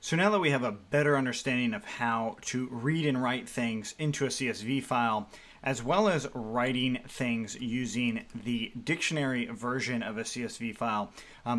So now that we have a better understanding of how to read and write things into a CSV file, as well as writing things using the dictionary version of a CSV file,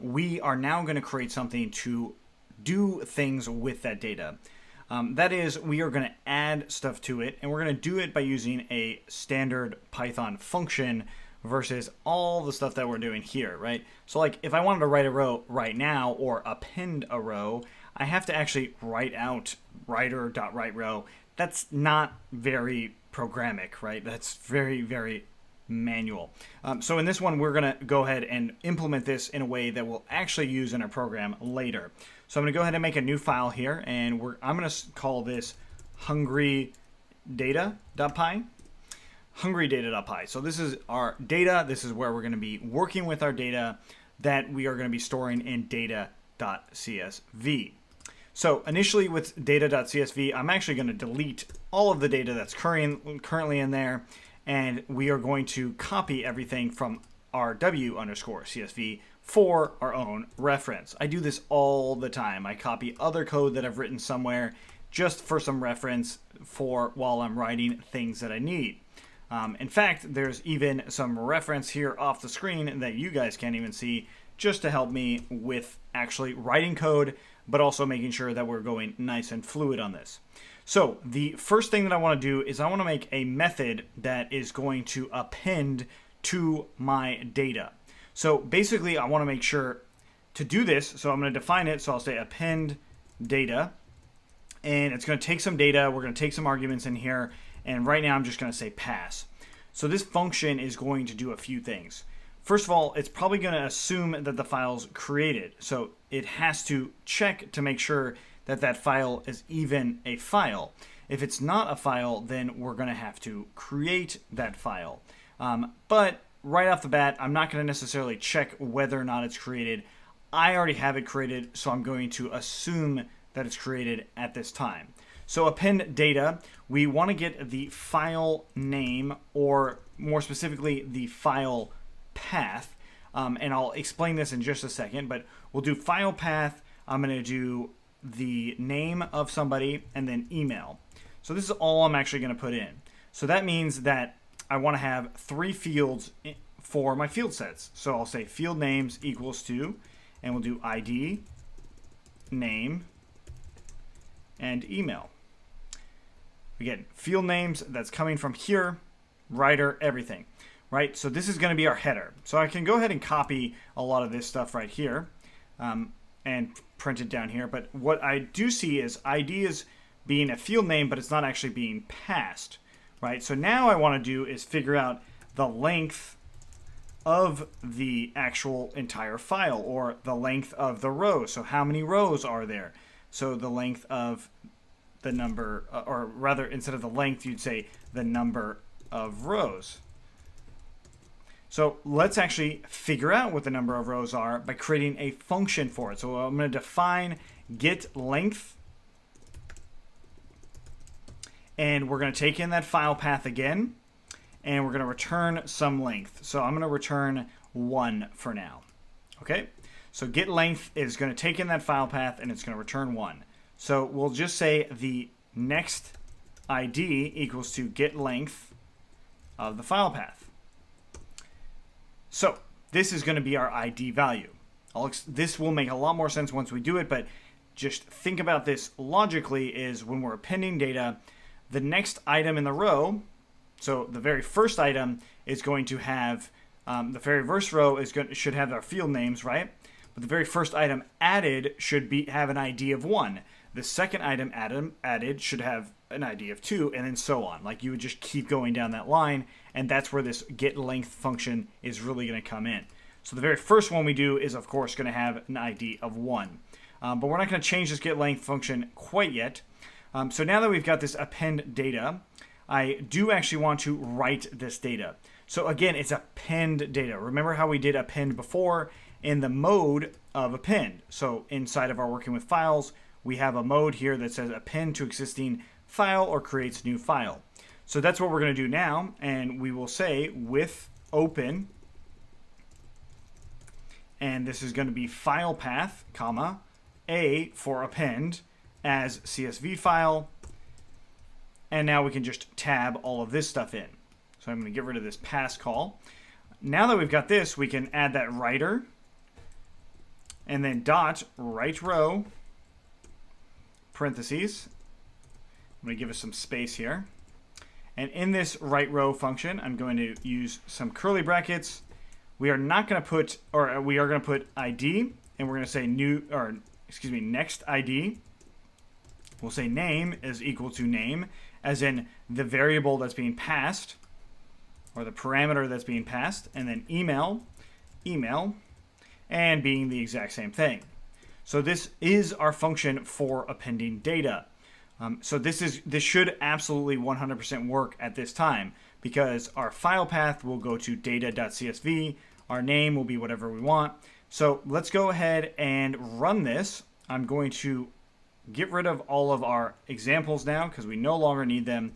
we are now going to create something to do things with that data. That is, we are going to add stuff to it, and we're going to do it by using a standard Python function versus all the stuff that we're doing here, right? So like if I wanted to write a row right now or append a row, I have to actually write out writer.writeRow. That's not very programmatic, right? That's very, very manual. So in this one, we're going to go ahead and implement this in a way that we'll actually use in our program later. So I'm going to go ahead and make a new file here, and I'm going to call this hungrydata.py. hungrydata.py. So this is our data. This is where we're going to be working with our data that we are going to be storing in data.csv. So initially with data.csv, I'm actually going to delete all of the data that's currently in there, and we are going to copy everything from our w_csv for our own reference. I do this all the time. I copy other code that I've written somewhere just for some reference for while I'm writing things that I need. In fact, there's even some reference here off the screen that you guys can't even see, just to help me with actually writing code, but also making sure that we're going nice and fluid on this. So the first thing that I want to do is I want to make a method that is going to append to my data. So basically I want to make sure to do this, so I'm going to define it. So I'll say append data, and it's going to take some data. We're going to take some arguments in here, and right now I'm just going to say pass. So this function is going to do a few things. First of all, it's probably going to assume that the file's created. So it has to check to make sure that that file is even a file. If it's not a file, then we're going to have to create that file. But right off the bat, I'm not going to necessarily check whether or not it's created. I already have it created, so I'm going to assume that it's created at this time. So append data, we want to get the file name, or more specifically, the file path. And I'll explain this in just a second, but we'll do file path. I'm going to do the name of somebody and then email. So this is all I'm actually going to put in. So that means that I want to have 3 fields for my field sets. So I'll say field names equals to, and we'll do ID, name, and email. Again, field names, that's coming from here, writer, everything, right? So this is going to be our header. So I can go ahead and copy a lot of this stuff right here and print it down here. But what I do see is ID is being a field name, but it's not actually being passed, right? So now I want to do is figure out the length of the actual entire file, or the length of the rows. So how many rows are there? So the length of the number, or rather, instead of the length, you'd say the number of rows. So let's actually figure out what the number of rows are by creating a function for it. So I'm going to define get length, and we're going to take in that file path again, and we're going to return some length. So I'm going to return 1 for now. Okay, so get length is going to take in that file path, and it's going to return 1. So we'll just say the next ID equals to get length of the file path. So this is going to be our ID value. This will make a lot more sense once we do it, but just think about this logically is when we're appending data, the next item in the row, so the very first item is going to have, the very first row should have our field names, right? But the very first item added should have an ID of 1. The second item added should have an ID of 2, and then so on. Like you would just keep going down that line, and that's where this get length function is really going to come in. So the very first one we do is, of course, going to have an ID of 1. But we're not going to change this get length function quite yet. So now that we've got this append data, I do actually want to write this data. So again, it's append data. Remember how we did append before in the mode of append. So inside of our working with files, we have a mode here that says append to existing file or creates new file. So that's what we're going to do now, and we will say with open, and this is going to be file path, comma, A for append as CSV file. And now we can just tab all of this stuff in. So I'm going to get rid of this pass call. Now that we've got this, we can add that writer and then dot right row parentheses. I'm going to give us some space here. And in this right row function, I'm going to use some curly brackets. We are not going to put, or we are going to put ID, and we're going to say next ID. We'll say name is equal to name, as in the variable that's being passed, or the parameter that's being passed, and then email, and being the exact same thing. So this is our function for appending data. So this should absolutely 100% work at this time, because our file path will go to data.csv, our name will be whatever we want. So let's go ahead and run this. I'm going to get rid of all of our examples now because we no longer need them.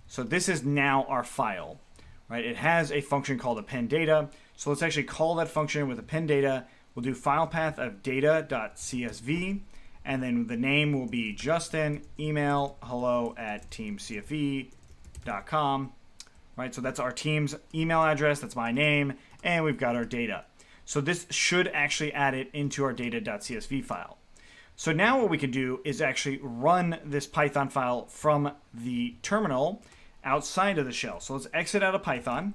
So this is now our file, right? It has a function called append data. So let's actually call that function with append data. We'll do file path of data.csv, and then the name will be Justin, email hello@teamcfe.com, right? So that's our team's email address, that's my name, and we've got our data. So this should actually add it into our data.csv file. So now what we can do is actually run this Python file from the terminal outside of the shell. So let's exit out of Python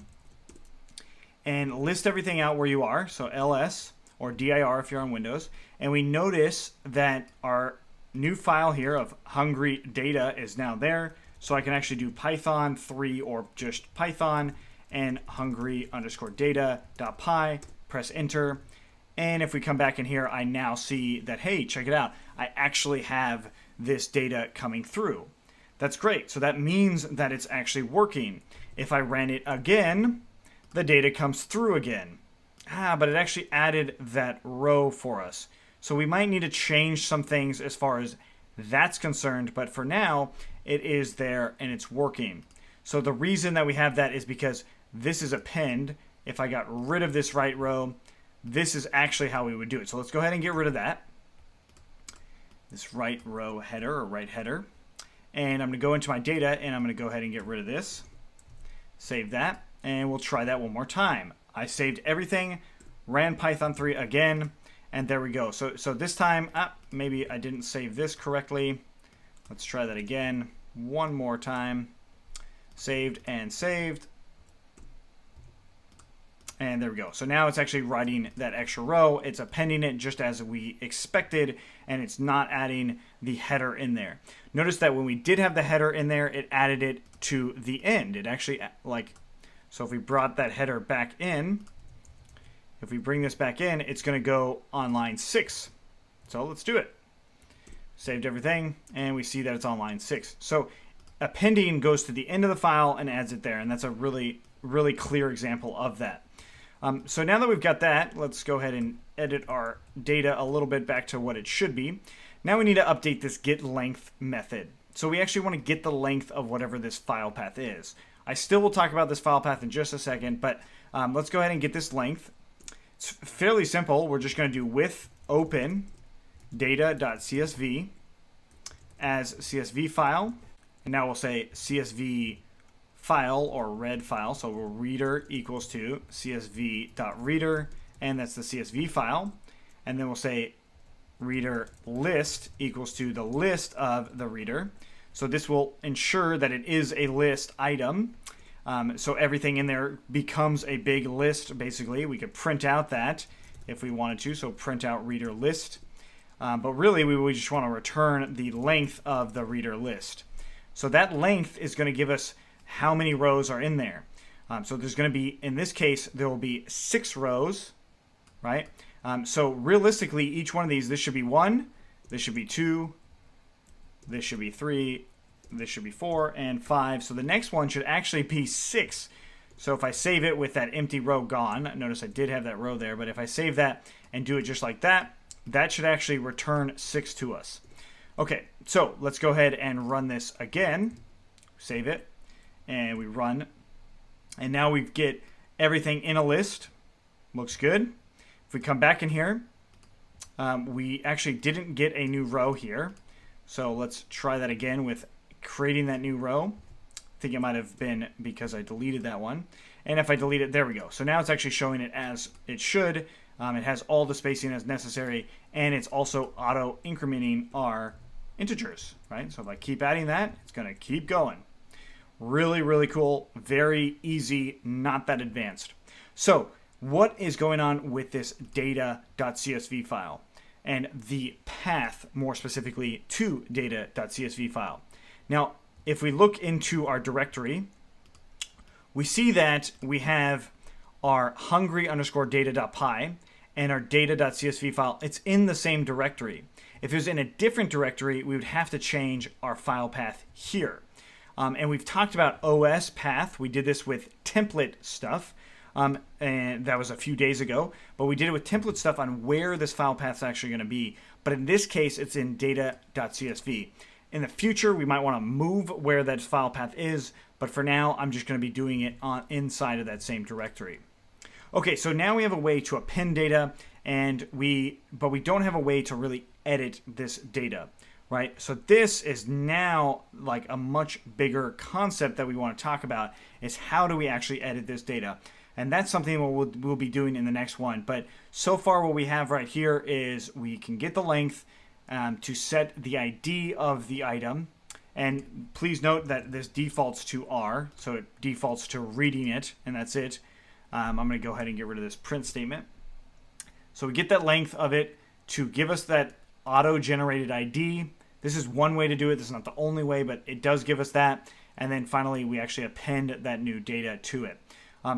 and list everything out where you are. So ls or dir if you're on Windows. And we notice that our new file here of hungry data is now there. So I can actually do Python 3 or just Python and hungry_data.py, press enter. And if we come back in here, I now see that, hey, check it out. I actually have this data coming through. That's great. So that means that it's actually working. If I ran it again, the data comes through again. But it actually added that row for us. So we might need to change some things as far as that's concerned. But for now, it is there and it's working. So the reason that we have that is because this is append. If I got rid of this right row, this is actually how we would do it. So let's go ahead and get rid of that. This right row header or right header. And I'm going to go into my data and I'm going to go ahead and get rid of this. Save that. And we'll try that one more time. I saved everything, ran Python 3 again, and there we go. So this time, maybe I didn't save this correctly. Let's try that again one more time. Saved and saved. And there we go. So now it's actually writing that extra row. It's appending it just as we expected, and it's not adding the header in there. Notice that when we did have the header in there, it added it to the end. It actually, so if we brought that header back in, if we bring this back in, it's going to go on line 6. So let's do it. Saved everything, and we see that it's on line 6. So appending goes to the end of the file and adds it there, and that's a really, really clear example of that. So now that we've got that, let's go ahead and edit our data a little bit back to what it should be. Now we need to update this getLength method. So we actually want to get the length of whatever this file path is. I still will talk about this file path in just a second, but let's go ahead and get this length. It's fairly simple. We're just going to do with open data.csv as CSV file. And now we'll say CSV file or read file. So we'll reader equals to csv.reader, and that's the CSV file. And then we'll say reader list equals to the list of the reader. So this will ensure that it is a list item. So everything in there becomes a big list, basically. We could print out that if we wanted to. So print out reader list. But really, we just want to return the length of the reader list. So that length is going to give us how many rows are in there. So there's going to be, in this case, there will be 6 rows, right? So realistically, each one of these, this should be 1, this should be 2, this should be 3, this should be 4, and 5. So the next one should actually be 6. So if I save it with that empty row gone, notice I did have that row there, but if I save that and do it just like that, that should actually return 6 to us. Okay, so let's go ahead and run this again. Save it, and we run. And now we get everything in a list. Looks good. If we come back in here, we actually didn't get a new row here. So let's try that again with creating that new row. I think it might have been because I deleted that one. And if I delete it, there we go. So now it's actually showing it as it should. It has all the spacing as necessary, and it's also auto incrementing our integers, right? So if I keep adding that, it's going to keep going. Really, really cool. Very easy, not that advanced. So what is going on with this data.csv file and the path, more specifically, to data.csv file? Now, if we look into our directory, we see that we have our hungry_data.py and our data.csv file. It's in the same directory. If it was in a different directory, we would have to change our file path here. And we've talked about OS path. We did this with template stuff, and that was a few days ago. But we did it with template stuff on where this file path is actually going to be. But in this case, it's in data.csv. In the future, we might want to move where that file path is. But for now, I'm just going to be doing it inside of that same directory. Okay, so now we have a way to append data, but we don't have a way to really edit this data. Right, so this is now like a much bigger concept that we want to talk about, is how do we actually edit this data? And that's something we'll be doing in the next one. But so far what we have right here is we can get the length to set the ID of the item. And please note that this defaults to R, so it defaults to reading it, and that's it. I'm going to go ahead and get rid of this print statement. So we get that length of it to give us that auto-generated ID. This is one way to do it. This is not the only way, but it does give us that. And then finally, we actually append that new data to it.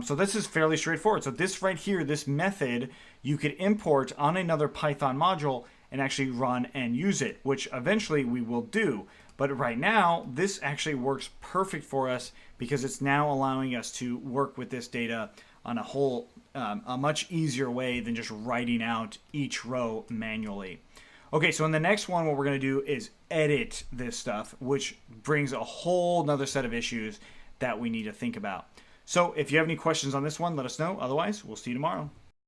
So this is fairly straightforward. So this right here, this method, you could import on another Python module and actually run and use it, which eventually we will do. But right now, this actually works perfect for us because it's now allowing us to work with this data on a much easier way than just writing out each row manually. Okay, so in the next one, what we're going to do is edit this stuff, which brings a whole nother set of issues that we need to think about. So if you have any questions on this one, let us know. Otherwise, we'll see you tomorrow.